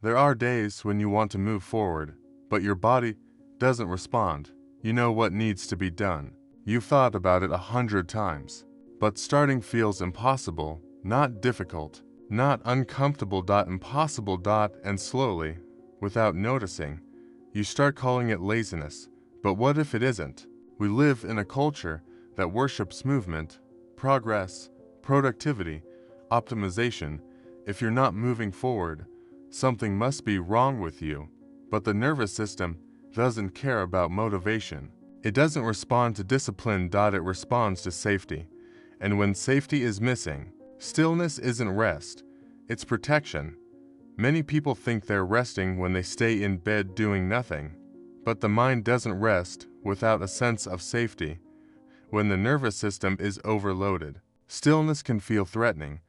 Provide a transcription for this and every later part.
There are days when you want to move forward, but your body doesn't respond. You know what needs to be done. You've thought about it 100 times. But starting feels impossible, not difficult, not uncomfortable. Impossible. And slowly, without noticing, you start calling it laziness. But what if it isn't? We live in a culture that worships movement, progress, productivity, optimization. If you're not moving forward, something must be wrong with you. But the nervous system doesn't care about motivation. It doesn't respond to discipline. It responds to safety. And when safety is missing, stillness isn't rest, it's protection. Many people think they're resting when they stay in bed doing nothing. But the mind doesn't rest without a sense of safety. When the nervous system is overloaded, stillness can feel threatening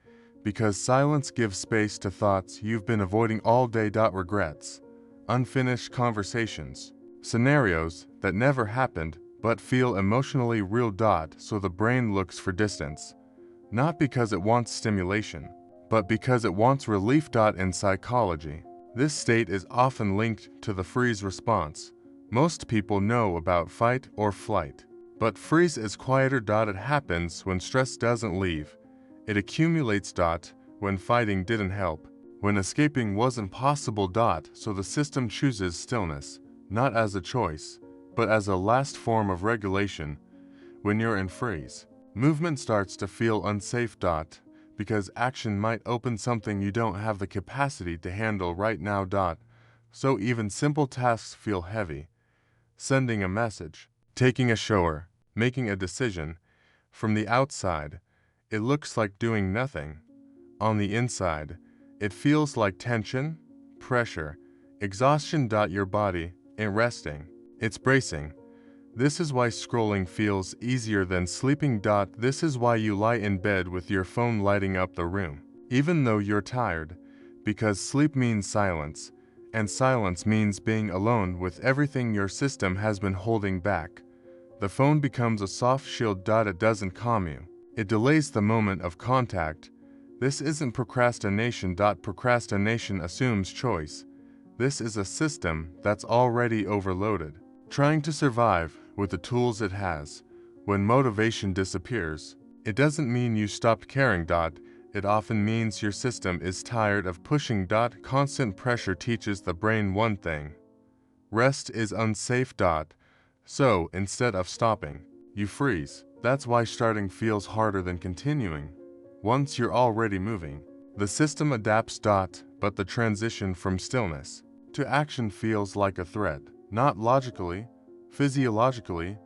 because silence gives space to thoughts you've been avoiding all day. Regrets, unfinished conversations, scenarios that never happened but feel emotionally real. So the brain looks for distance, not because it wants stimulation, but because it wants relief. In psychology, this state is often linked to the freeze response. Most people know about fight or flight, but freeze is quieter. It happens when stress doesn't leave. It accumulates. When fighting didn't help, when escaping wasn't possible. So the system chooses stillness, not as a choice, but as a last form of regulation. When you're in freeze, movement starts to feel unsafe. Because action might open something you don't have the capacity to handle right now. So even simple tasks feel heavy. Sending a message, taking a shower, making a decision. From the outside, it looks like doing nothing. On the inside, it feels like tension, pressure, exhaustion. Your body ain't resting, it's bracing. This is why scrolling feels easier than sleeping. This is why you lie in bed with your phone lighting up the room, even though you're tired, because sleep means silence, and silence means being alone with everything your system has been holding back. The phone becomes a soft shield. It doesn't calm you, it delays the moment of contact. This isn't procrastination. Procrastination assumes choice. This is a system that's already overloaded, trying to survive with the tools it has. When motivation disappears, it doesn't mean you stopped caring. It often means your system is tired of pushing. Constant pressure teaches the brain one thing: rest is unsafe. So instead of stopping, you freeze. That's why starting feels harder than continuing. Once you're already moving, the system adapts. But the transition from stillness to action feels like a threat. Not logically, physiologically.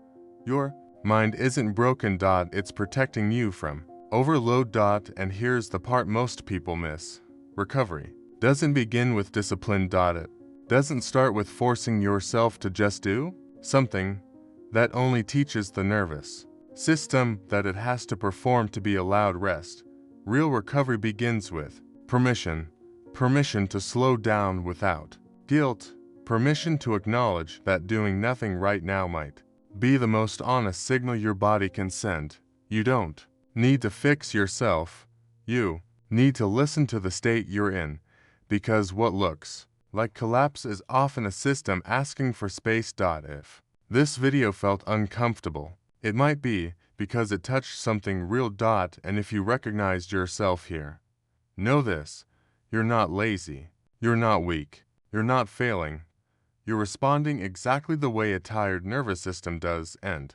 Your mind isn't broken. It's protecting you from overload. And here's the part most people miss: recovery doesn't begin with discipline. It doesn't start with forcing yourself to just do something. That only teaches the nervous system that it has to perform to be allowed rest. Real recovery begins with permission. Permission to slow down without guilt. Permission to acknowledge that doing nothing right now might be the most honest signal your body can send. You don't need to fix yourself. You need to listen to the state you're in, because what looks like collapse is often a system asking for space. If this video felt uncomfortable, it might be because it touched something real. And if you recognized yourself here, know this: you're not lazy, you're not weak, you're not failing. You're responding exactly the way a tired nervous system does, and